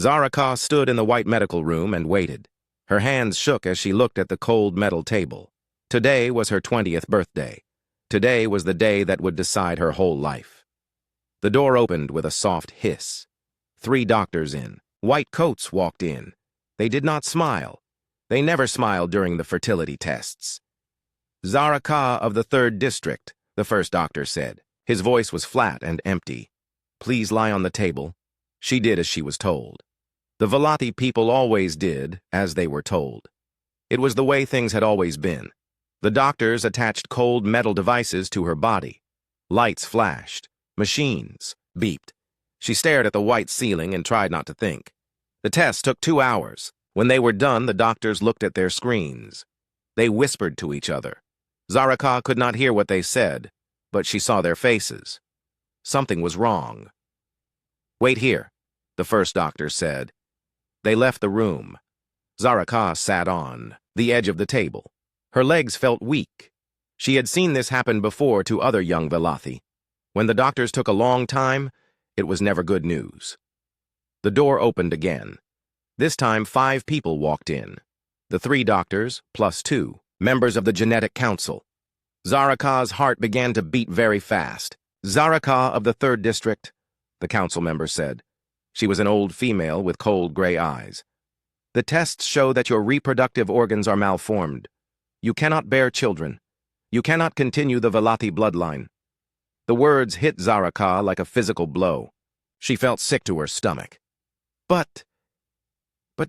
Zaraka stood in the white medical room and waited. Her hands shook as she looked at the cold metal table. Today was her 20th birthday. Today was the day that would decide her whole life. The door opened with a soft hiss. 3 doctors in. White coats walked in. They did not smile. They never smiled during the fertility tests. Zaraka of the 3rd District, the first doctor said. His voice was flat and empty. Please lie on the table. She did as she was told. The Velati people always did as they were told. It was the way things had always been. The doctors attached cold metal devices to her body. Lights flashed. Machines beeped. She stared at the white ceiling and tried not to think. The test took 2 hours. When they were done, the doctors looked at their screens. They whispered to each other. Zaraka could not hear what they said, but she saw their faces. Something was wrong. Wait here, the first doctor said. They left the room. Zaraka sat on the edge of the table. Her legs felt weak. She had seen this happen before to other young Velati. When the doctors took a long time, it was never good news. The door opened again. This time 5 people walked in. The 3 doctors, plus 2, members of the Genetic Council. Zaraka's heart began to beat very fast. Zaraka of the 3rd District, the council member said. She was an old female with cold gray eyes. The tests show that your reproductive organs are malformed. You cannot bear children. You cannot continue the Velati bloodline. The words hit Zaraka like a physical blow. She felt sick to her stomach. But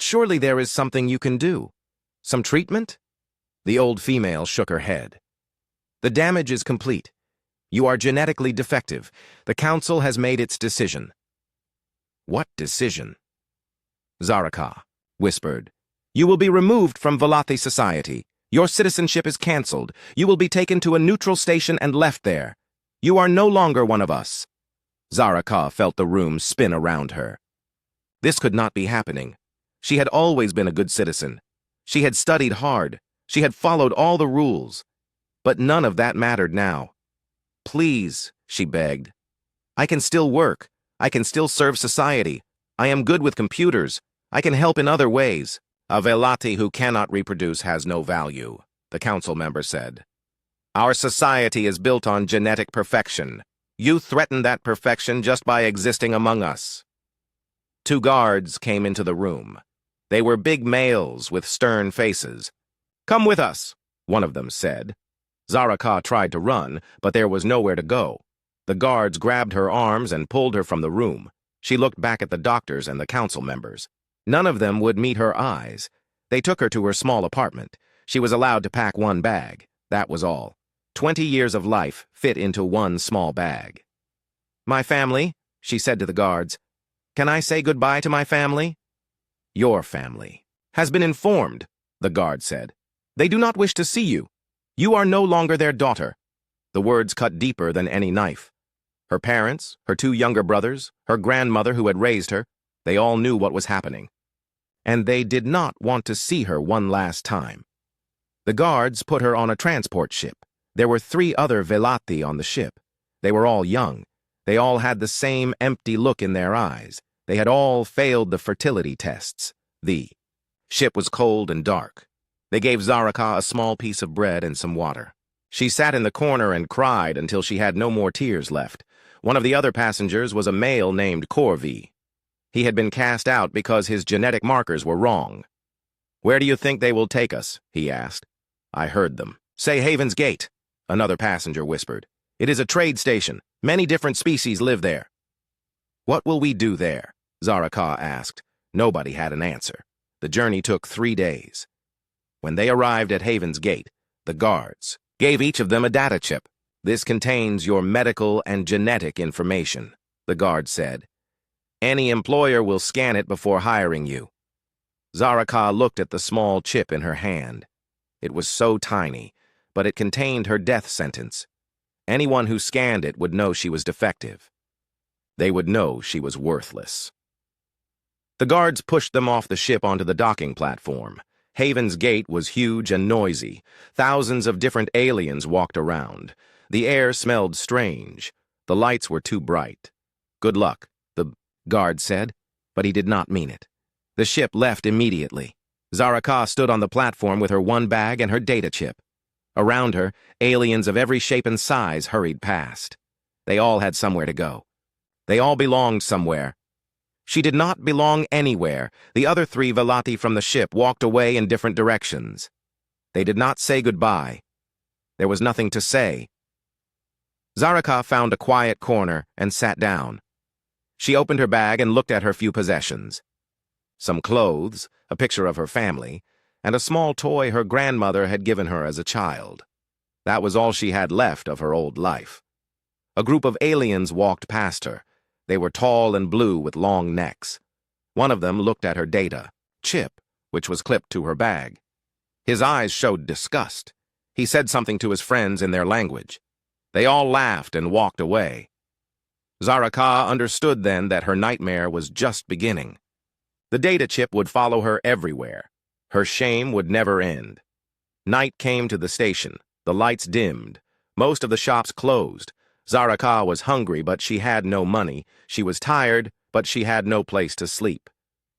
surely there is something you can do. Some treatment? The old female shook her head. The damage is complete. You are genetically defective. The council has made its decision. What decision? Zaraka whispered. You will be removed from Velati society. Your citizenship is cancelled. You will be taken to a neutral station and left there. You are no longer one of us. Zaraka felt the room spin around her. This could not be happening. She had always been a good citizen. She had studied hard. She had followed all the rules. But none of that mattered now. Please, she begged. I can still work. I can still serve society. I am good with computers. I can help in other ways. A Velati who cannot reproduce has no value, the council member said. Our society is built on genetic perfection. You threaten that perfection just by existing among us. 2 guards came into the room. They were big males with stern faces. Come with us, one of them said. Zaraka tried to run, but there was nowhere to go. The guards grabbed her arms and pulled her from the room. She looked back at the doctors and the council members. None of them would meet her eyes. They took her to her small apartment. She was allowed to pack 1 bag. That was all. 20 years of life fit into 1 small bag. My family, she said to the guards. Can I say goodbye to my family? Your family has been informed, the guard said. They do not wish to see you. You are no longer their daughter. The words cut deeper than any knife. Her parents, her 2 younger brothers, her grandmother who had raised her, they all knew what was happening. And they did not want to see her one last time. The guards put her on a transport ship. There were 3 other Velati on the ship. They were all young. They all had the same empty look in their eyes. They had all failed the fertility tests. The ship was cold and dark. They gave Zaraka a small piece of bread and some water. She sat in the corner and cried until she had no more tears left. One of the other passengers was a male named Corvi. He had been cast out because his genetic markers were wrong. Where do you think they will take us? He asked. I heard them. Say Haven's Gate, another passenger whispered. It is a trade station. Many different species live there. What will we do there? Zaraka asked. Nobody had an answer. The journey took 3 days. When they arrived at Haven's Gate, the guards gave each of them a data chip. This contains your medical and genetic information, the guard said. Any employer will scan it before hiring you. Zaraka looked at the small chip in her hand. It was so tiny, but it contained her death sentence. Anyone who scanned it would know she was defective. They would know she was worthless. The guards pushed them off the ship onto the docking platform. Haven's Gate was huge and noisy. Thousands of different aliens walked around. The air smelled strange. The lights were too bright. Good luck, the guard said. but he did not mean it. The ship left immediately. Zaraka stood on the platform with her one bag and her data chip. Around her, aliens of every shape and size hurried past. They all had somewhere to go. They all belonged somewhere. She did not belong anywhere. The other 3 Velati from the ship walked away in different directions. They did not say goodbye. There was nothing to say. Zaraka found a quiet corner and sat down. She opened her bag and looked at her few possessions. Some clothes, a picture of her family, and a small toy her grandmother had given her as a child. That was all she had left of her old life. A group of aliens walked past her. They were tall and blue with long necks. One of them looked at her data, chip, which was clipped to her bag. His eyes showed disgust. He said something to his friends in their language. They all laughed and walked away. Zaraka understood then that her nightmare was just beginning. The data chip would follow her everywhere. Her shame would never end. Night came to the station. The lights dimmed. Most of the shops closed. Zaraka was hungry, but she had no money. She was tired, but she had no place to sleep.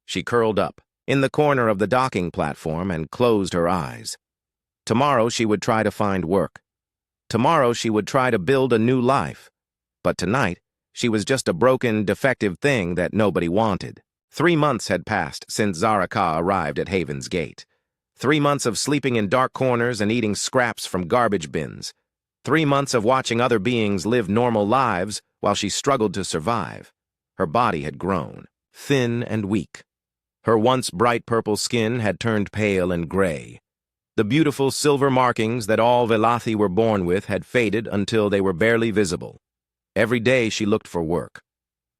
She curled up in the corner of the docking platform and closed her eyes. Tomorrow she would try to find work. Tomorrow she would try to build a new life. But tonight, she was just a broken, defective thing that nobody wanted. 3 months had passed since Zaraka arrived at Haven's Gate. 3 months of sleeping in dark corners and eating scraps from garbage bins. 3 months of watching other beings live normal lives while she struggled to survive. Her body had grown, thin and weak. Her once bright purple skin had turned pale and gray. The beautiful silver markings that all Velati were born with had faded until they were barely visible. Every day she looked for work.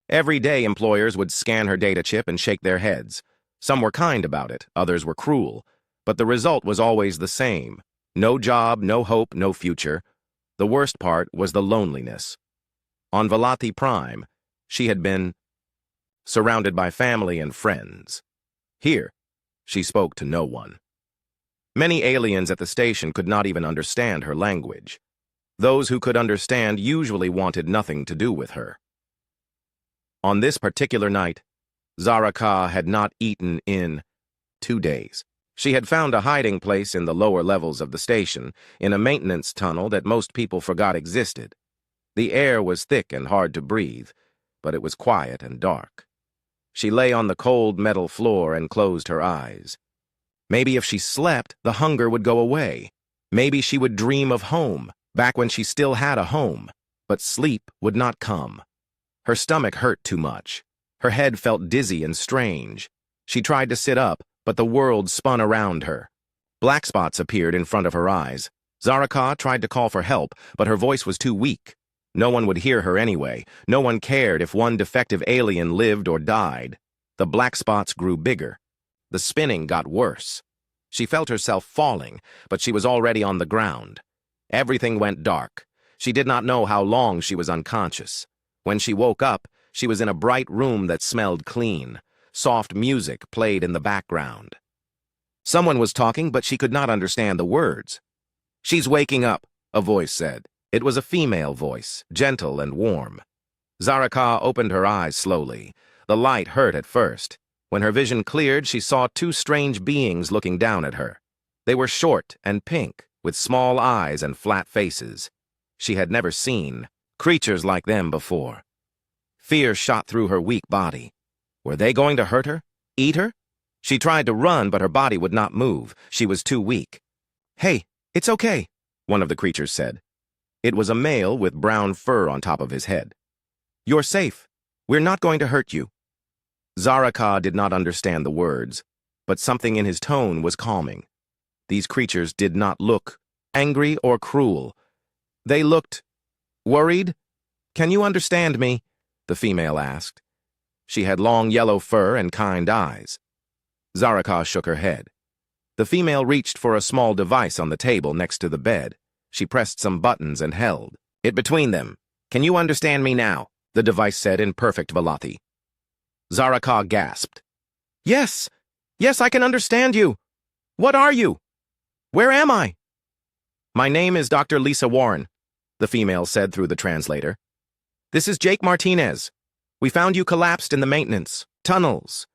Every day employers would scan her data chip and shake their heads. Some were kind about it, others were cruel. But the result was always the same. No job, no hope, no future. The worst part was the loneliness. On Velati Prime, she had been surrounded by family and friends. Here, she spoke to no one. Many aliens at the station could not even understand her language. Those who could understand usually wanted nothing to do with her. On this particular night, Zaraka had not eaten in 2 days. She had found a hiding place in the lower levels of the station, in a maintenance tunnel that most people forgot existed. The air was thick and hard to breathe, but it was quiet and dark. She lay on the cold metal floor and closed her eyes. Maybe if she slept, the hunger would go away. Maybe she would dream of home, back when she still had a home. But sleep would not come. Her stomach hurt too much. Her head felt dizzy and strange. She tried to sit up, but the world spun around her. Black spots appeared in front of her eyes. Zaraka tried to call for help, but her voice was too weak. No one would hear her anyway. No one cared if one defective alien lived or died. The black spots grew bigger. The spinning got worse. She felt herself falling, but she was already on the ground. Everything went dark. She did not know how long she was unconscious. When she woke up, she was in a bright room that smelled clean. Soft music played in the background. Someone was talking, but she could not understand the words. "She's waking up," a voice said. It was a female voice, gentle and warm. Zaraka opened her eyes slowly. The light hurt at first. When her vision cleared, she saw 2 strange beings looking down at her. They were short and pink, with small eyes and flat faces. She had never seen creatures like them before. Fear shot through her weak body. Were they going to hurt her? Eat her? She tried to run, but her body would not move. She was too weak. "Hey, it's okay," one of the creatures said. It was a male with brown fur on top of his head. "You're safe. We're not going to hurt you." Zaraka did not understand the words, but something in his tone was calming. These creatures did not look angry or cruel. They looked worried. "Can you understand me?" the female asked. She had long yellow fur and kind eyes. Zaraka shook her head. The female reached for a small device on the table next to the bed. She pressed some buttons and held it between them. "Can you understand me now?" the device said in perfect Velati. Zaraka gasped. Yes, I can understand you. What are you? Where am I?" "My name is Dr. Lisa Warren," the female said through the translator. "This is Jake Martinez. We found you collapsed in the maintenance. Tunnels.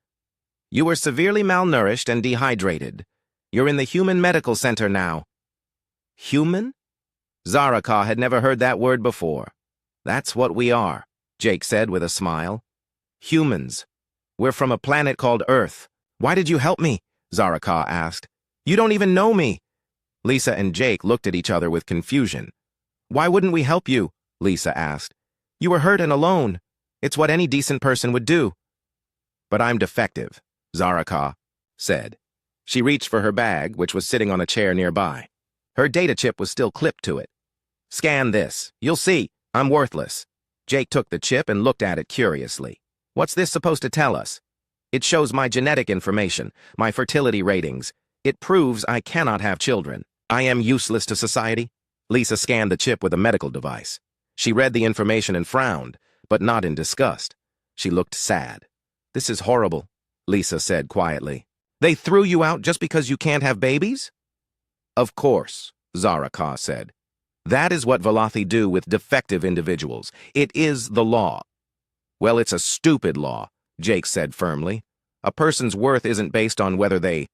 You were severely malnourished and dehydrated. You're in the Human Medical Center now. Human? Zaraka had never heard that word before. That's what we are, Jake said with a smile. Humans. We're from a planet called Earth. Why did you help me? Zaraka asked. You don't even know me. Lisa and Jake looked at each other with confusion. Why wouldn't we help you? Lisa asked. You were hurt and alone. It's what any decent person would do. But I'm defective, Zaraka said. She reached for her bag, which was sitting on a chair nearby. Her data chip was still clipped to it. Scan this. You'll see. I'm worthless. Jake took the chip and looked at it curiously. What's this supposed to tell us? It shows my genetic information, my fertility ratings. It proves I cannot have children. I am useless to society. Lisa scanned the chip with a medical device. She read the information and frowned, but not in disgust. She looked sad. This is horrible, Lisa said quietly. They threw you out just because you can't have babies? Of course, Zaraka said. That is what Velothi do with defective individuals. It is the law. Well, it's a stupid law, Jake said firmly. A person's worth isn't based on whether they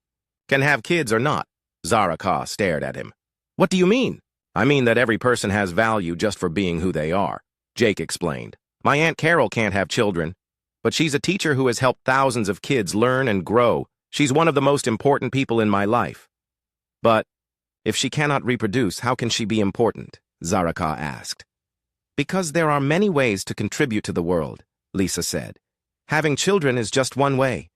can have kids or not. Zaraka stared at him. What do you mean? I mean that every person has value just for being who they are, Jake explained. My Aunt Carol can't have children, but she's a teacher who has helped thousands of kids learn and grow. She's one of the most important people in my life. But if she cannot reproduce, how can she be important? Zaraka asked. Because there are many ways to contribute to the world, Lisa said. Having children is just one way.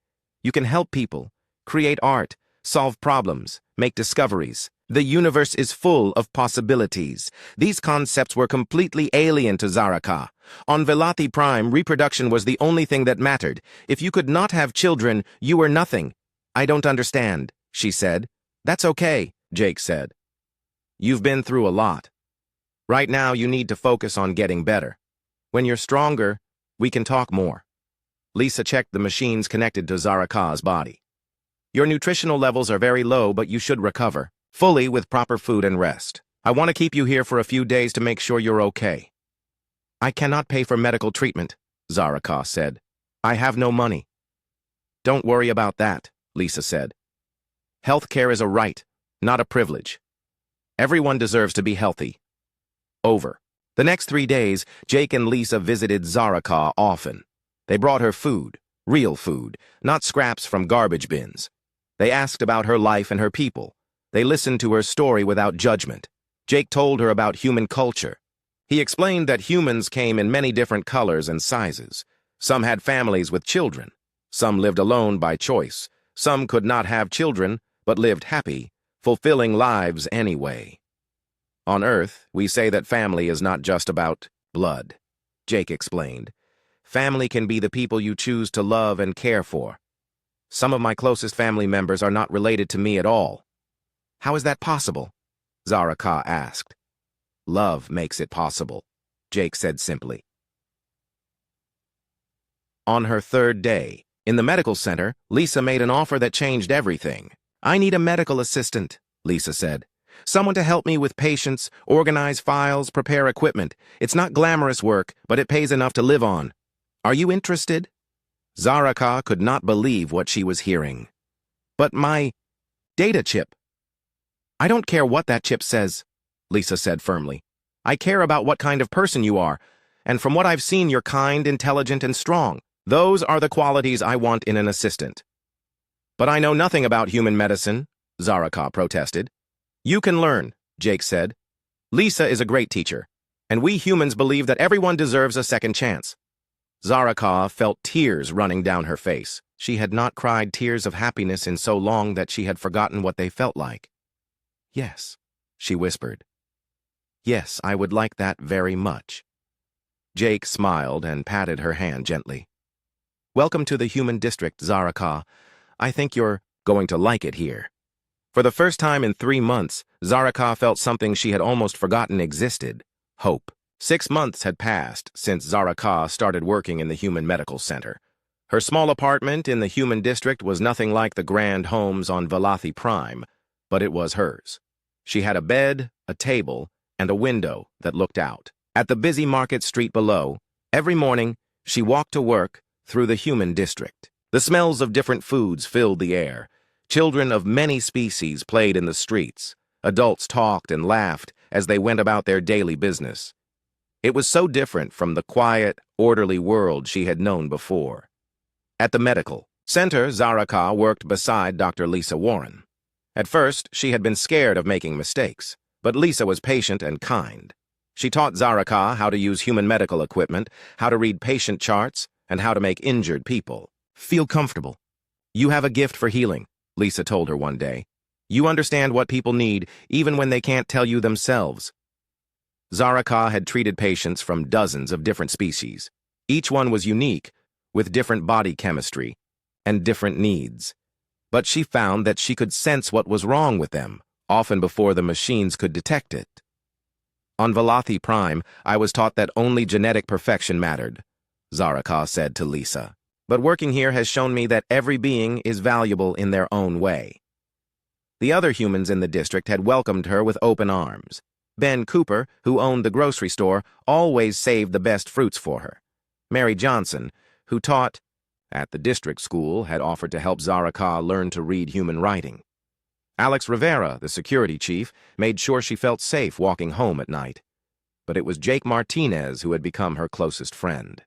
You can help people, create art, solve problems, make discoveries. The universe is full of possibilities. These concepts were completely alien to Zaraka. On Velothi Prime, reproduction was the only thing that mattered. If you could not have children, you were nothing. I don't understand, she said. That's okay, Jake said. You've been through a lot. Right now, you need to focus on getting better. When you're stronger, we can talk more. Lisa checked the machines connected to Zaraka's body. Your nutritional levels are very low, but you should recover, fully with proper food and rest. I want to keep you here for a few days to make sure you're okay. I cannot pay for medical treatment, Zaraka said. I have no money. Don't worry about that, Lisa said. Healthcare is a right, not a privilege. Everyone deserves to be healthy. Over. The next 3 days, Jake and Lisa visited Zaraka often. They brought her food, real food, not scraps from garbage bins. They asked about her life and her people. They listened to her story without judgment. Jake told her about human culture. He explained that humans came in many different colors and sizes. Some had families with children. Some lived alone by choice. Some could not have children, but lived happy, fulfilling lives anyway. On Earth, we say that family is not just about blood, Jake explained. Family can be the people you choose to love and care for. Some of my closest family members are not related to me at all. How is that possible? Zaraka asked. Love makes it possible, Jake said simply. On her 3rd day, in the medical center, Lisa made an offer that changed everything. I need a medical assistant, Lisa said. Someone to help me with patients, organize files, prepare equipment. It's not glamorous work, but it pays enough to live on. Are you interested? Zaraka could not believe what she was hearing. But my data chip. I don't care what that chip says, Lisa said firmly. I care about what kind of person you are, and from what I've seen, you're kind, intelligent, and strong. Those are the qualities I want in an assistant. But I know nothing about human medicine, Zaraka protested. You can learn, Jake said. Lisa is a great teacher, and we humans believe that everyone deserves a second chance. Zaraka felt tears running down her face. She had not cried tears of happiness in so long that she had forgotten what they felt like. Yes, she whispered. Yes, I would like that very much. Jake smiled and patted her hand gently. Welcome to the human district, Zaraka. I think you're going to like it here. For the first time in 3 months, Zaraka felt something she had almost forgotten existed: hope. 6 months had passed since Zaraka started working in the Human Medical Center. Her small apartment in the Human District was nothing like the grand homes on Velothi Prime, but it was hers. She had a bed, a table, and a window that looked out. At the busy market street below, every morning, she walked to work through the Human District. The smells of different foods filled the air. Children of many species played in the streets. Adults talked and laughed as they went about their daily business. It was so different from the quiet, orderly world she had known before. At the medical center, Zaraka worked beside Dr. Lisa Warren. At first, she had been scared of making mistakes, but Lisa was patient and kind. She taught Zaraka how to use human medical equipment, how to read patient charts, and how to make injured people feel comfortable. "You have a gift for healing," Lisa told her one day. "You understand what people need, even when they can't tell you themselves." Zaraka had treated patients from dozens of different species. Each one was unique, with different body chemistry and different needs. But she found that she could sense what was wrong with them, often before the machines could detect it. "On Valathi Prime, I was taught that only genetic perfection mattered," Zaraka said to Lisa. "But working here has shown me that every being is valuable in their own way." The other humans in the district had welcomed her with open arms. Ben Cooper, who owned the grocery store, always saved the best fruits for her. Mary Johnson, who taught at the district school, had offered to help Zaraka learn to read human writing. Alex Rivera, the security chief, made sure she felt safe walking home at night. But it was Jake Martinez who had become her closest friend.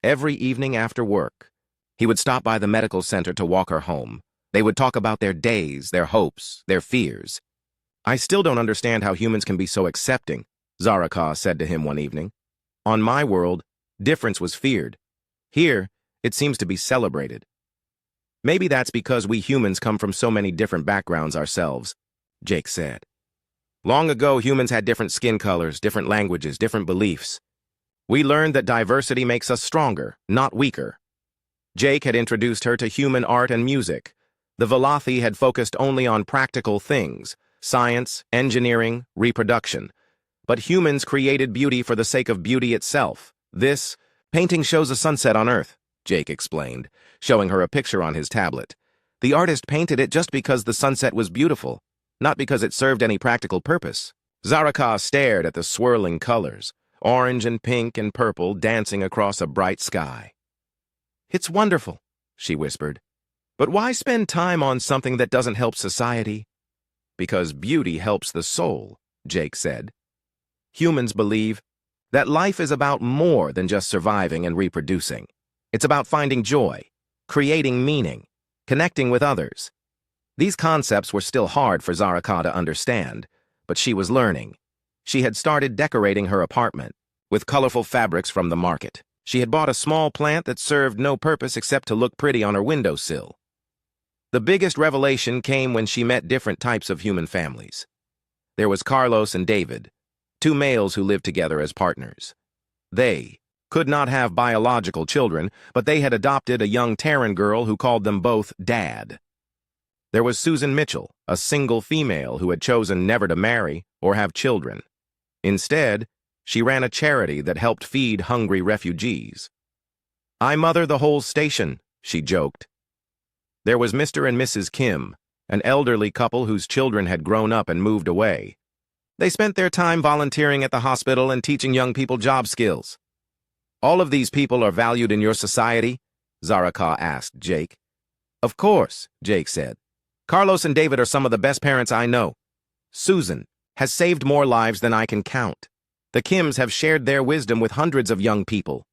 Every evening after work, he would stop by the medical center to walk her home. They would talk about their days, their hopes, their fears. "I still don't understand how humans can be so accepting," Zaraka said to him one evening. "On my world, difference was feared. Here, it seems to be celebrated." "Maybe that's because we humans come from so many different backgrounds ourselves," Jake said. "Long ago, humans had different skin colors, different languages, different beliefs. We learned that diversity makes us stronger, not weaker." Jake had introduced her to human art and music. The Valathi had focused only on practical things, science, engineering, reproduction. But humans created beauty for the sake of beauty itself. "This painting shows a sunset on Earth," Jake explained, showing her a picture on his tablet. "The artist painted it just because the sunset was beautiful, not because it served any practical purpose." Zaraka stared at the swirling colors, orange and pink and purple dancing across a bright sky. "It's wonderful," she whispered. "But why spend time on something that doesn't help society?" "Because beauty helps the soul," Jake said. "Humans believe that life is about more than just surviving and reproducing. It's about finding joy, creating meaning, connecting with others." These concepts were still hard for Zaraka to understand, but she was learning. She had started decorating her apartment with colorful fabrics from the market. She had bought a small plant that served no purpose except to look pretty on her windowsill. The biggest revelation came when she met different types of human families. There was Carlos and David, two males who lived together as partners. They could not have biological children, but they had adopted a young Terran girl who called them both Dad. There was Susan Mitchell, a single female who had chosen never to marry or have children. Instead, she ran a charity that helped feed hungry refugees. "I mother the whole station," she joked. There was Mr. and Mrs. Kim, an elderly couple whose children had grown up and moved away. They spent their time volunteering at the hospital and teaching young people job skills. "All of these people are valued in your society?" Zaraka asked Jake. "Of course," Jake said. "Carlos and David are some of the best parents I know. Susan has saved more lives than I can count. The Kims have shared their wisdom with hundreds of young people.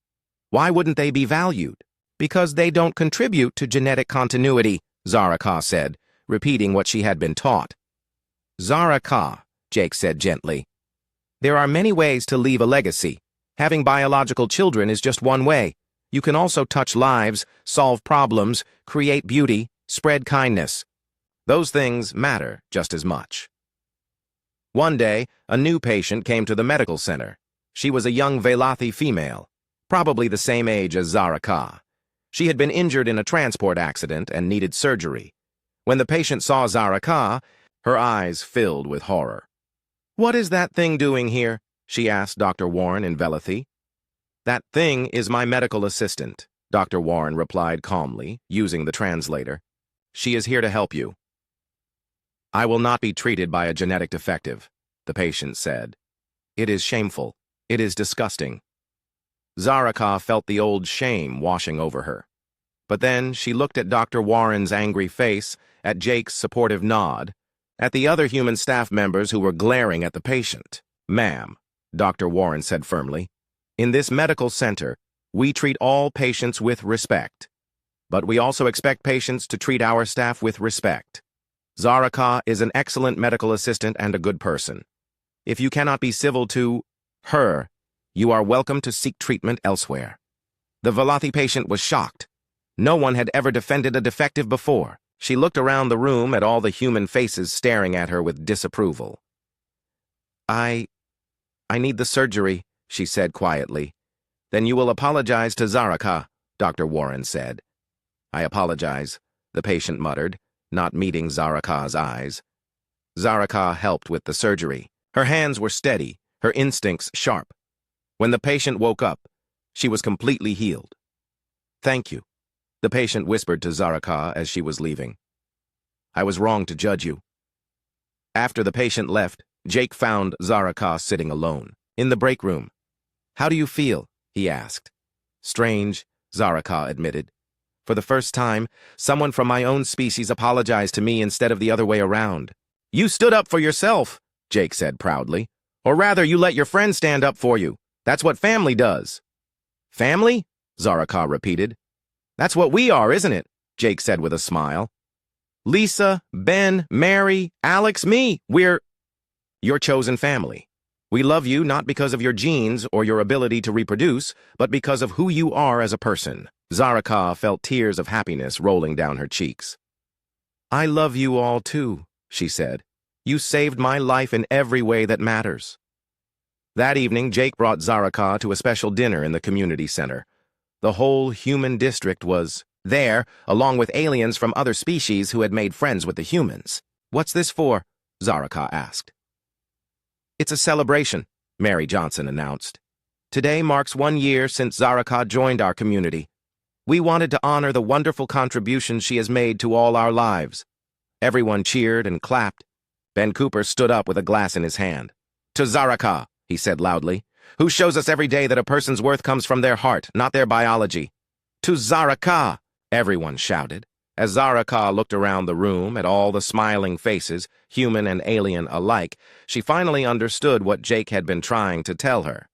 Why wouldn't they be valued?" "Because they don't contribute to genetic continuity," Zaraka said, repeating what she had been taught. "Zaraka," Jake said gently, "there are many ways to leave a legacy. Having biological children is just one way. You can also touch lives, solve problems, create beauty, spread kindness. Those things matter just as much." One day, a new patient came to the medical center. She was a young Valathi female, probably the same age as Zaraka. She had been injured in a transport accident and needed surgery. When the patient saw Zaraka, her eyes filled with horror. "What is that thing doing here?" she asked Dr. Warren in Valathi. "That thing is my medical assistant," Dr. Warren replied calmly, using the translator. "She is here to help you." "I will not be treated by a genetic defective," the patient said. "It is shameful. It is disgusting." Zaraka felt the old shame washing over her. But then she looked at Dr. Warren's angry face, at Jake's supportive nod, at the other human staff members who were glaring at the patient. "Ma'am," Dr. Warren said firmly, "in this medical center, we treat all patients with respect. But we also expect patients to treat our staff with respect. Zaraka is an excellent medical assistant and a good person. If you cannot be civil to her, you are welcome to seek treatment elsewhere." The Velothi patient was shocked. No one had ever defended a defective before. She looked around the room at all the human faces staring at her with disapproval. I need the surgery," she said quietly. "Then you will apologize to Zaraka," Dr. Warren said. "I apologize," the patient muttered, not meeting Zaraka's eyes. Zaraka helped with the surgery. Her hands were steady, her instincts sharp. When the patient woke up, she was completely healed. "Thank you," the patient whispered to Zaraka as she was leaving. "I was wrong to judge you." After the patient left, Jake found Zaraka sitting alone, in the break room. "How do you feel?" he asked. "Strange," Zaraka admitted. "For the first time, someone from my own species apologized to me instead of the other way around." "You stood up for yourself," Jake said proudly. "Or rather, you let your friend stand up for you. That's what family does." "Family?" Zaraka repeated. "That's what we are, isn't it?" Jake said with a smile. "Lisa, Ben, Mary, Alex, me, we're your chosen family. We love you not because of your genes or your ability to reproduce, but because of who you are as a person." Zaraka felt tears of happiness rolling down her cheeks. "I love you all too," she said. "You saved my life in every way that matters." That evening, Jake brought Zaraka to a special dinner in the community center. The whole human district was there, along with aliens from other species who had made friends with the humans. "What's this for?" Zaraka asked. "It's a celebration," Mary Johnson announced. "Today marks 1 year since Zaraka joined our community. We wanted to honor the wonderful contributions she has made to all our lives." Everyone cheered and clapped. Ben Cooper stood up with a glass in his hand. "To Zaraka," he said loudly, "who shows us every day that a person's worth comes from their heart, not their biology." "To Zaraka," everyone shouted. As Zaraka looked around the room at all the smiling faces, human and alien alike, she finally understood what Jake had been trying to tell her.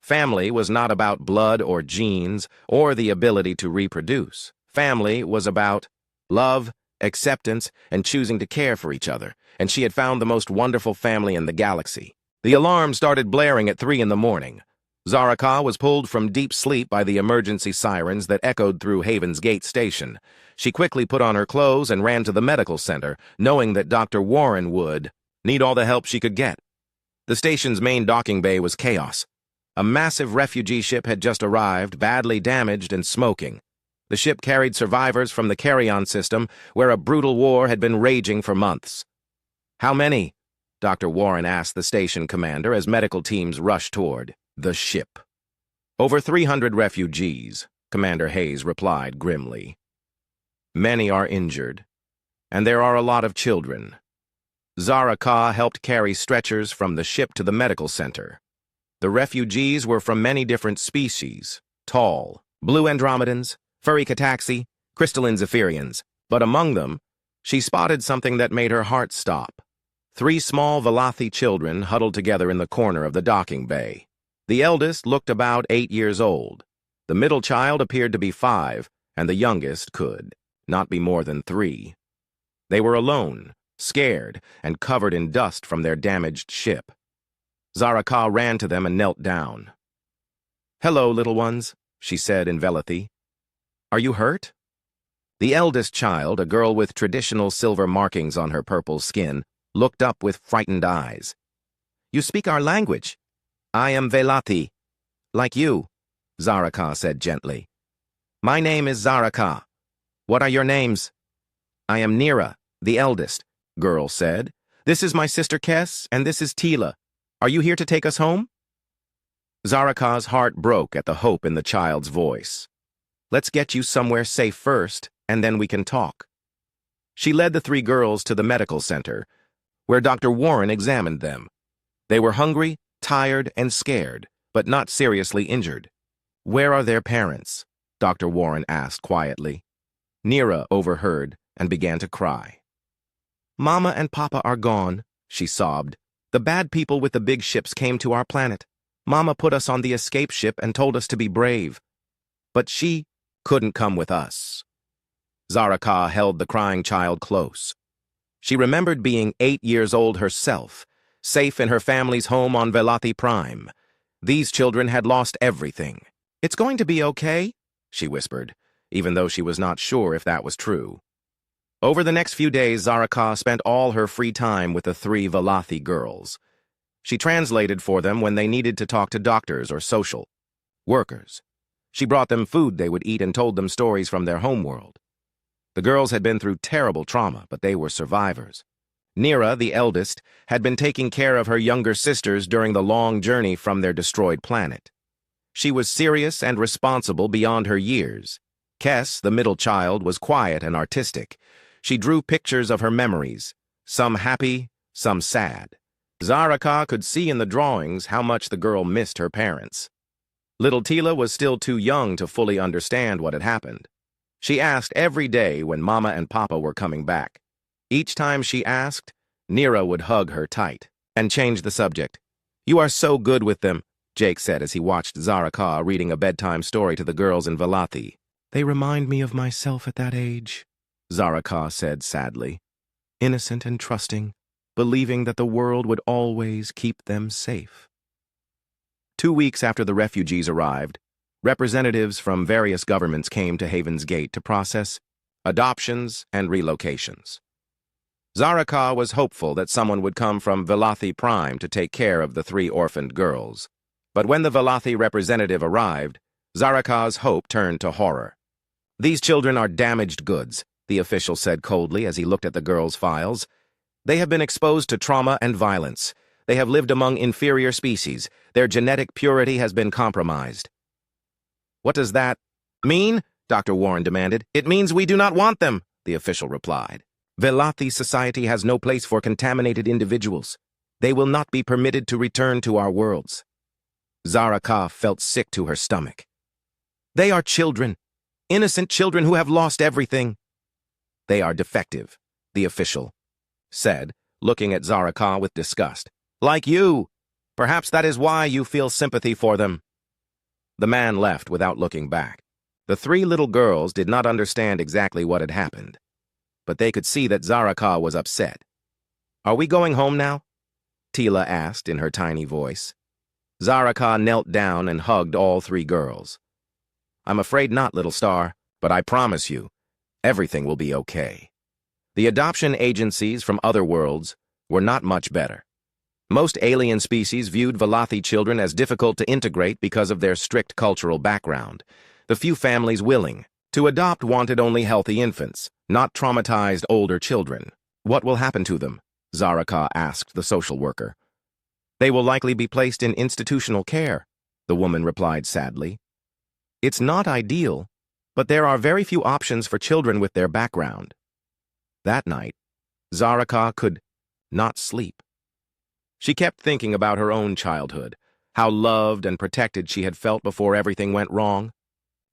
Family was not about blood or genes or the ability to reproduce. Family was about love, acceptance, and choosing to care for each other, and she had found the most wonderful family in the galaxy. The alarm started blaring at 3 in the morning. Zaraka was pulled from deep sleep by the emergency sirens that echoed through Haven's Gate station. She quickly put on her clothes and ran to the medical center, knowing that Dr. Warren would need all the help she could get. The station's main docking bay was chaos. A massive refugee ship had just arrived, badly damaged and smoking. The ship carried survivors from the carry-on system, where a brutal war had been raging for months. "How many?" Dr. Warren asked the station commander as medical teams rushed toward the ship. "Over 300 refugees," Commander Hayes replied grimly. "Many are injured, and there are a lot of children." Zaraka helped carry stretchers from the ship to the medical center. The refugees were from many different species: tall, blue Andromedans, furry Cataxi, crystalline Zephyrians. But among them, she spotted something that made her heart stop. 3 small Velothi children huddled together in the corner of the docking bay. The eldest looked about 8 years old. The middle child appeared to be 5, and the youngest could not be more than 3. They were alone, scared, and covered in dust from their damaged ship. Zaraka ran to them and knelt down. "Hello, little ones," she said in Velothi. "Are you hurt?" The eldest child, a girl with traditional silver markings on her purple skin, looked up with frightened eyes. "You speak our language." "I am Velothi, like you," Zaraka said gently. "My name is Zaraka. What are your names?" "I am Nira, the eldest," girl said. "This is my sister Kess, and this is Tila. Are you here to take us home?" Zaraka's heart broke at the hope in the child's voice. "Let's get you somewhere safe first, and then we can talk." She led the 3 girls to the medical center, where Dr. Warren examined them. They were hungry, tired, and scared, but not seriously injured. "Where are their parents?" Dr. Warren asked quietly. Nira overheard and began to cry. "Mama and Papa are gone," she sobbed. "The bad people with the big ships came to our planet. Mama put us on the escape ship and told us to be brave. But she couldn't come with us." Zaraka held the crying child close. She remembered being 8 years old herself, safe in her family's home on Velathi Prime. These children had lost everything. "It's going to be okay," she whispered, even though she was not sure if that was true. Over the next few days, Zaraka spent all her free time with the 3 Velathi girls. She translated for them when they needed to talk to doctors or social workers. She brought them food they would eat and told them stories from their homeworld. The girls had been through terrible trauma, but they were survivors. Nira, the eldest, had been taking care of her younger sisters during the long journey from their destroyed planet. She was serious and responsible beyond her years. Kes, the middle child, was quiet and artistic. She drew pictures of her memories, some happy, some sad. Zaraka could see in the drawings how much the girl missed her parents. Little Tila was still too young to fully understand what had happened. She asked every day when Mama and Papa were coming back. Each time she asked, Nira would hug her tight and change the subject. "You are so good with them," Jake said as he watched Zaraka reading a bedtime story to the girls in Velathi. "They remind me of myself at that age," Zaraka said sadly. "Innocent and trusting, believing that the world would always keep them safe." 2 weeks after the refugees arrived, representatives from various governments came to Haven's Gate to process adoptions and relocations. Zaraka was hopeful that someone would come from Velathi Prime to take care of the 3 orphaned girls. But when the Velathi representative arrived, Zaraka's hope turned to horror. "These children are damaged goods," the official said coldly as he looked at the girls' files. "They have been exposed to trauma and violence. They have lived among inferior species. Their genetic purity has been compromised." "What does that mean?" Dr. Warren demanded. "It means we do not want them," the official replied. "Velathi society has no place for contaminated individuals. They will not be permitted to return to our worlds." Zaraka felt sick to her stomach. "They are children, innocent children who have lost everything." "They are defective," the official said, looking at Zaraka with disgust. "Like you. Perhaps that is why you feel sympathy for them." The man left without looking back. The 3 little girls did not understand exactly what had happened, but they could see that Zaraka was upset. "Are we going home now?" Tila asked in her tiny voice. Zaraka knelt down and hugged all 3 girls. "I'm afraid not, little star, but I promise you, everything will be okay." The adoption agencies from other worlds were not much better. Most alien species viewed Velathi children as difficult to integrate because of their strict cultural background. The few families willing to adopt wanted only healthy infants, not traumatized older children. "What will happen to them?" Zaraka asked the social worker. "They will likely be placed in institutional care," the woman replied sadly. "It's not ideal, but there are very few options for children with their background." That night, Zaraka could not sleep. She kept thinking about her own childhood, how loved and protected she had felt before everything went wrong.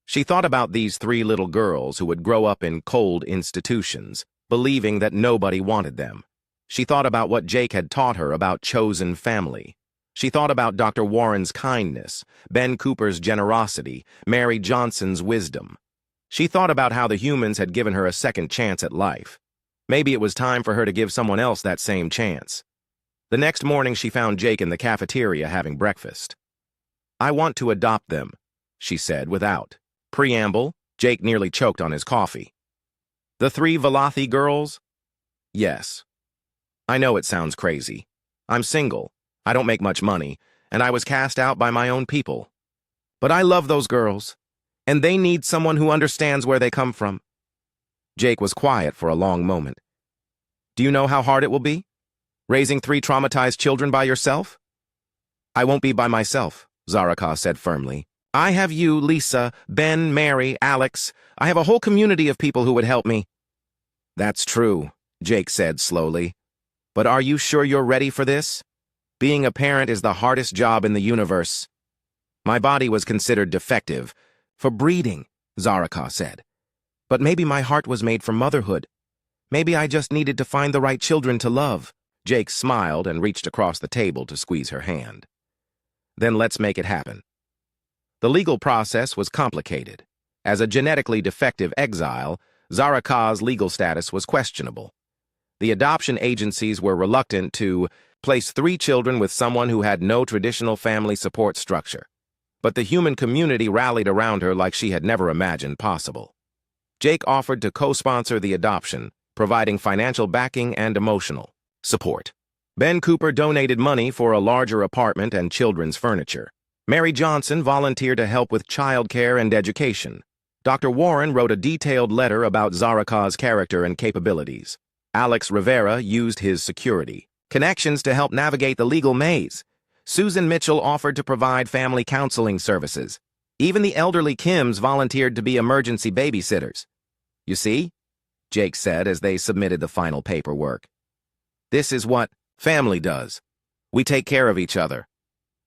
She thought about these 3 little girls who would grow up in cold institutions, believing that nobody wanted them. She thought about what Jake had taught her about chosen family. She thought about Dr. Warren's kindness, Ben Cooper's generosity, Mary Johnson's wisdom. She thought about how the humans had given her a second chance at life. Maybe it was time for her to give someone else that same chance. The next morning, she found Jake in the cafeteria having breakfast. "I want to adopt them," she said without preamble. Jake nearly choked on his coffee. "The 3 Velathi girls?" "Yes. I know it sounds crazy. I'm single, I don't make much money, and I was cast out by my own people. But I love those girls, and they need someone who understands where they come from." Jake was quiet for a long moment. "Do you know how hard it will be? Raising 3 traumatized children by yourself?" "I won't be by myself," Zaraka said firmly. "I have you, Lisa, Ben, Mary, Alex. I have a whole community of people who would help me." "That's true," Jake said slowly. "But are you sure you're ready for this? Being a parent is the hardest job in the universe." "My body was considered defective for breeding," Zaraka said. But maybe my heart was made for motherhood. Maybe I just needed to find the right children to love. Jake smiled and reached across the table to squeeze her hand. Then let's make it happen. The legal process was complicated. As a genetically defective exile, Zara Ka's legal status was questionable. The adoption agencies were reluctant to place 3 children with someone who had no traditional family support structure. But the human community rallied around her like she had never imagined possible. Jake offered to co-sponsor the adoption, providing financial backing and emotional support. Ben Cooper donated money for a larger apartment and children's furniture. Mary Johnson volunteered to help with childcare and education. Dr. Warren wrote a detailed letter about Zara Ka's character and capabilities. Alex Rivera used his security connections to help navigate the legal maze. Susan Mitchell offered to provide family counseling services. Even the elderly Kims volunteered to be emergency babysitters. You see, Jake said as they submitted the final paperwork. This is what family does. We take care of each other.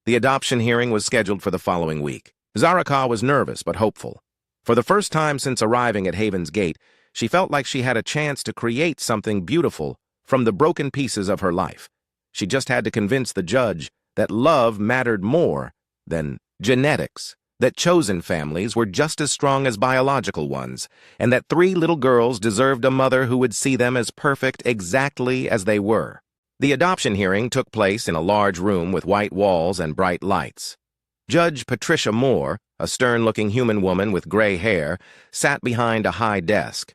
The adoption hearing was scheduled for the following week. Zara Ka was nervous but hopeful. For the first time since arriving at Haven's Gate, she felt like she had a chance to create something beautiful from the broken pieces of her life. She just had to convince the judge that love mattered more than genetics, that chosen families were just as strong as biological ones, and that 3 little girls deserved a mother who would see them as perfect exactly as they were. The adoption hearing took place in a large room with white walls and bright lights. Judge Patricia Moore, a stern-looking human woman with gray hair, sat behind a high desk.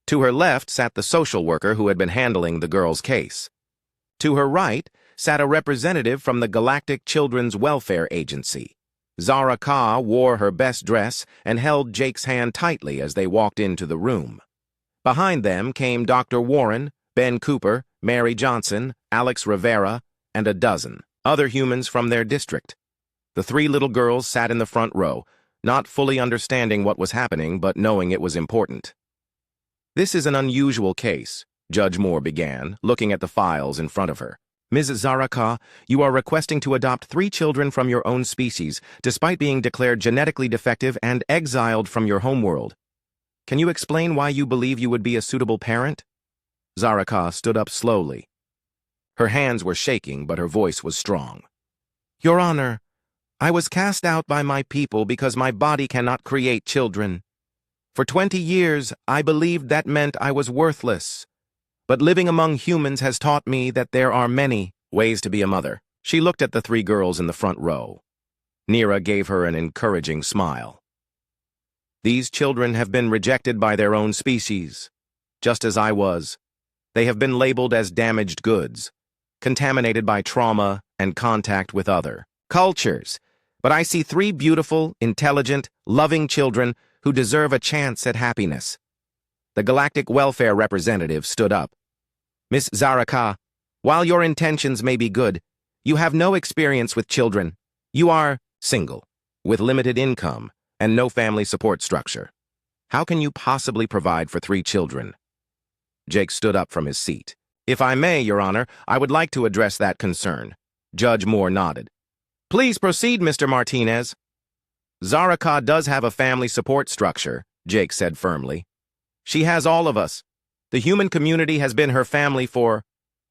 To her left sat the social worker who had been handling the girl's case. To her right sat a representative from the Galactic Children's Welfare Agency. Zara Ka wore her best dress and held Jake's hand tightly as they walked into the room. Behind them came Dr. Warren, Ben Cooper, Mary Johnson, Alex Rivera, and a dozen other humans from their district. The 3 little girls sat in the front row, not fully understanding what was happening but knowing it was important. This is an unusual case, Judge Moore began, looking at the files in front of her. Ms. Zara Ka, you are requesting to adopt 3 children from your own species, despite being declared genetically defective and exiled from your homeworld. Can you explain why you believe you would be a suitable parent? Zara Ka stood up slowly. Her hands were shaking, but her voice was strong. Your Honor, I was cast out by my people because my body cannot create children. For 20 years, I believed that meant I was worthless. But living among humans has taught me that there are many ways to be a mother. She looked at the 3 girls in the front row. Neera gave her an encouraging smile. These children have been rejected by their own species, just as I was. They have been labeled as damaged goods, contaminated by trauma and contact with other cultures. But I see 3 beautiful, intelligent, loving children who deserve a chance at happiness. The Galactic Welfare Representative stood up. Miss Zara Ka, while your intentions may be good, you have no experience with children. You are single, with limited income, and no family support structure. How can you possibly provide for 3 children? Jake stood up from his seat. If I may, Your Honor, I would like to address that concern. Judge Moore nodded. Please proceed, Mr. Martinez. Zara Ka does have a family support structure, Jake said firmly. She has all of us. The human community has been her family for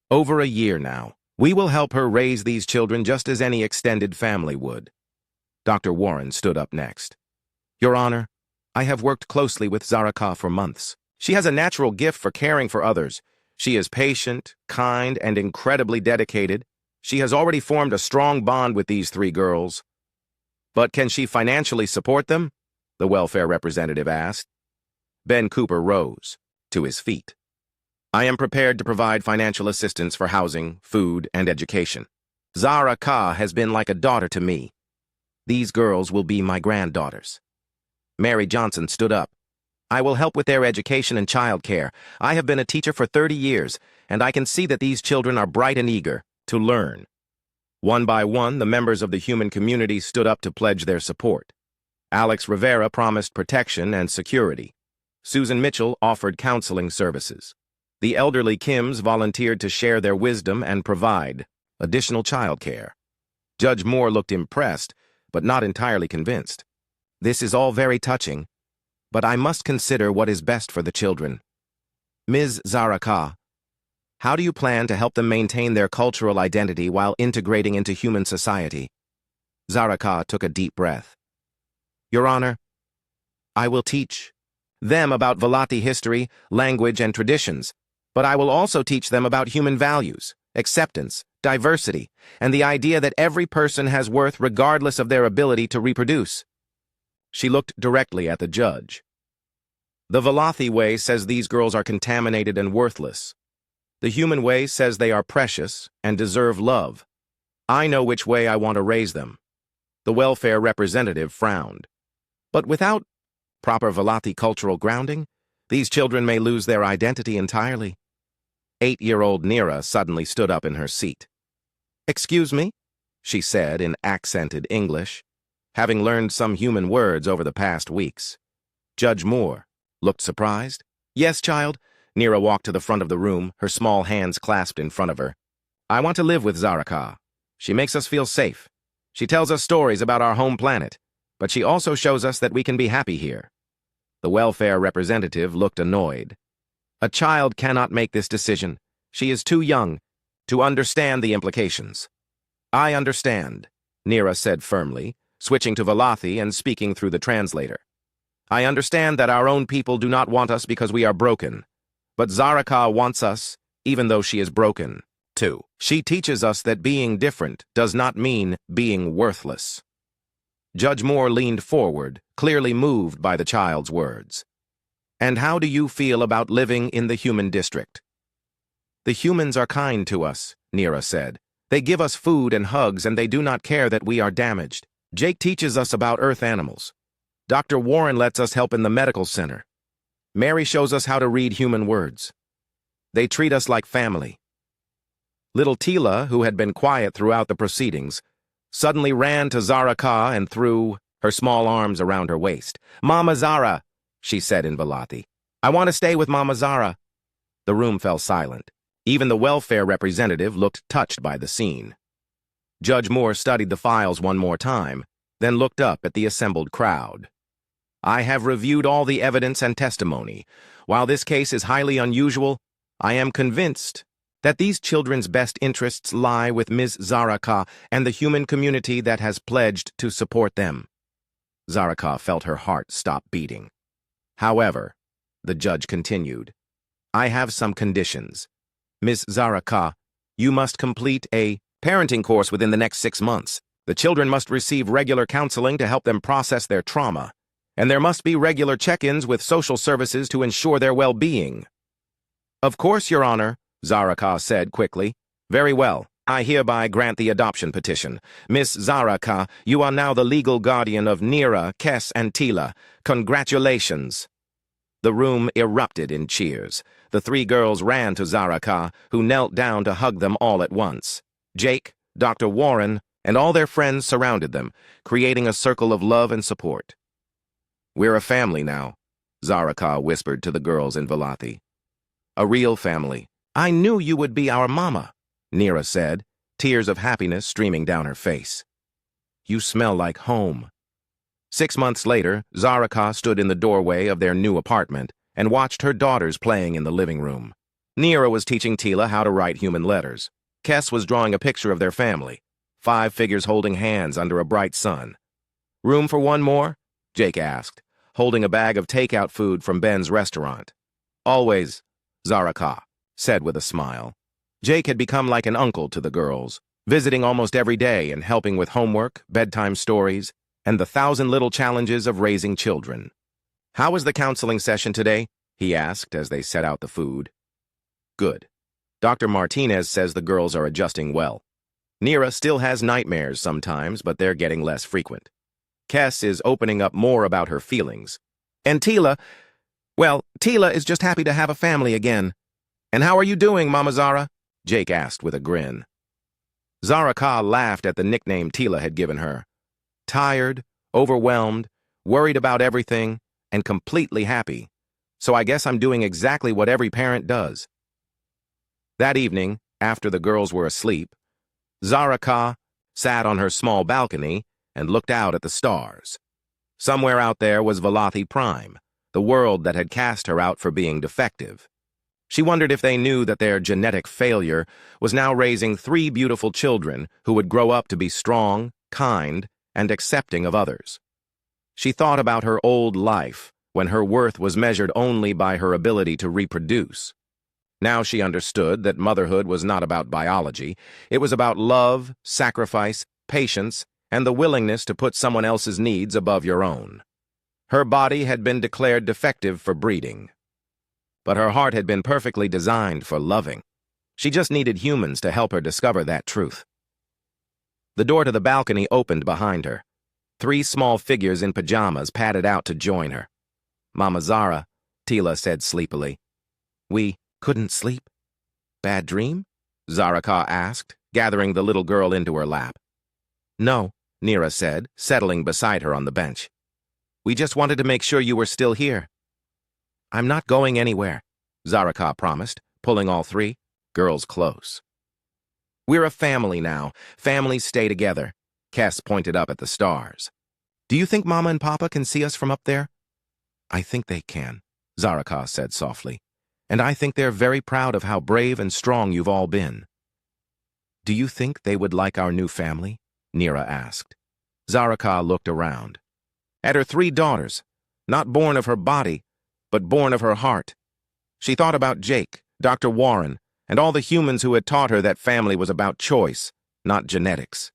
over a year now. We will help her raise these children just as any extended family would. Dr. Warren stood up next. Your Honor, I have worked closely with Zara Ka for months. She has a natural gift for caring for others. She is patient, kind, and incredibly dedicated. She has already formed a strong bond with these 3 girls. But can she financially support them? The welfare representative asked. Ben Cooper rose to his feet. I am prepared to provide financial assistance for housing, food, and education. Zara Ka has been like a daughter to me. These girls will be my granddaughters. Mary Johnson stood up. I will help with their education and childcare. I have been a teacher for 30 years, and I can see that these children are bright and eager to learn. One by one, the members of the human community stood up to pledge their support. Alex Rivera promised protection and security. Susan Mitchell offered counseling services. The elderly Kims volunteered to share their wisdom and provide additional childcare. Judge Moore looked impressed, but not entirely convinced. This is all very touching, But I must consider what is best for the children. Ms. Zaraka, how do you plan to help them maintain their cultural identity while integrating into human society? Zaraka took a deep breath. Your Honor, I will teach them about Velati history, language, and traditions, but I will also teach them about human values, acceptance, diversity, and the idea that every person has worth regardless of their ability to reproduce. She looked directly at the judge. The Velati way says these girls are contaminated and worthless. The human way says they are precious and deserve love. I know which way I want to raise them. The welfare representative frowned. But without proper Velati cultural grounding, these children may lose their identity entirely. 8-year-old Nira suddenly stood up in her seat. Excuse me, she said in accented English, having learned some human words over the past weeks. Judge Moore looked surprised. Yes, child. Nira walked to the front of the room, her small hands clasped in front of her. I want to live with Zaraka. She makes us feel safe. She tells us stories about our home planet, but she also shows us that we can be happy here. The welfare representative looked annoyed. A child cannot make this decision. She is too young to understand the implications. I understand, Nira said firmly, switching to Velati and speaking through the translator. I understand that our own people do not want us because we are broken, but Zaraka wants us, even though she is broken, too. She teaches us that being different does not mean being worthless. Judge Moore leaned forward, clearly moved by the child's words. And how do you feel about living in the human district? The humans are kind to us, Nira said. They give us food and hugs, and they do not care that we are damaged. Jake teaches us about Earth animals. Dr. Warren lets us help in the medical center. Mary shows us how to read human words. They treat us like family. Little Tila, who had been quiet throughout the proceedings, suddenly ran to Zaraka and threw her small arms around her waist. Mama Zara, she said in Velati. I want to stay with Mama Zara. The room fell silent. Even the welfare representative looked touched by the scene. Judge Moore studied the files one more time, then looked up at the assembled crowd. I have reviewed all the evidence and testimony. While this case is highly unusual, I am convinced that these children's best interests lie with Ms. Zaraka and the human community that has pledged to support them. Zaraka felt her heart stop beating. However, the judge continued, I have some conditions. Ms. Zaraka, you must complete a parenting course within the next 6 months. The children must receive regular counseling to help them process their trauma, and there must be regular check-ins with social services to ensure their well-being. Of course, Your Honor, Zaraka said quickly. Very well. I hereby grant the adoption petition. Miss Zaraka, you are now the legal guardian of Nira, Kes, and Tila. Congratulations. The room erupted in cheers. The 3 girls ran to Zaraka, who knelt down to hug them all at once. Jake, Dr. Warren, and all their friends surrounded them, creating a circle of love and support. We're a family now, Zaraka whispered to the girls in Velati. A real family. I knew you would be our mama, Nira said, tears of happiness streaming down her face. You smell like home. 6 months later, Zaraka stood in the doorway of their new apartment and watched her daughters playing in the living room. Nira was teaching Tila how to write human letters. Kes was drawing a picture of their family, 5 figures holding hands under a bright sun. Room for one more? Jake asked, holding a bag of takeout food from Ben's restaurant. Always, Zaraka said with a smile. Jake had become like an uncle to the girls, visiting almost every day and helping with homework, bedtime stories, and the 1,000 little challenges of raising children. How was the counseling session today? He asked as they set out the food. Good. Dr. Martinez says the girls are adjusting well. Nira still has nightmares sometimes, but they're getting less frequent. Kes is opening up more about her feelings. And Tila, well, Tila is just happy to have a family again. And how are you doing, Mama Zara? Jake asked with a grin. Zaraka laughed at the nickname Tila had given her. Tired, overwhelmed, worried about everything, and completely happy. So I guess I'm doing exactly what every parent does. That evening, after the girls were asleep, Zaraka sat on her small balcony and looked out at the stars. Somewhere out there was Velati Prime, the world that had cast her out for being defective. She wondered if they knew that their genetic failure was now raising 3 beautiful children who would grow up to be strong, kind, and accepting of others. She thought about her old life, when her worth was measured only by her ability to reproduce. Now she understood that motherhood was not about biology. It was about love, sacrifice, patience, and the willingness to put someone else's needs above your own. Her body had been declared defective for breeding, but her heart had been perfectly designed for loving. She just needed humans to help her discover that truth. The door to the balcony opened behind her. 3 small figures in pajamas padded out to join her. "Mama Zara," Tila said sleepily. "We couldn't sleep." "Bad dream?" Zaraka asked, gathering the little girl into her lap. "No," Nira said, settling beside her on the bench. "We just wanted to make sure you were still here." "I'm not going anywhere," Zaraka promised, pulling all 3 girls close. "We're a family now. Families stay together." Kes pointed up at the stars. "Do you think Mama and Papa can see us from up there?" "I think they can," Zaraka said softly. "And I think they're very proud of how brave and strong you've all been." "Do you think they would like our new family?" Nira asked. Zaraka looked around. At her 3 daughters, not born of her body, but born of her heart. She thought about Jake, Dr. Warren, and all the humans who had taught her that family was about choice, not genetics.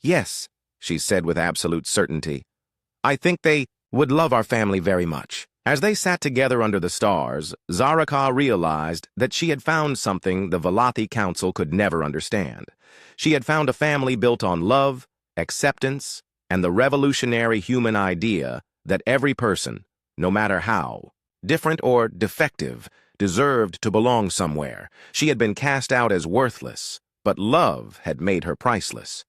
"Yes," she said with absolute certainty. "I think they would love our family very much." As they sat together under the stars, Zaraka realized that she had found something the Valathi Council could never understand. She had found a family built on love, acceptance, and the revolutionary human idea that every person, no matter how different or defective, deserved to belong somewhere. She had been cast out as worthless, but love had made her priceless.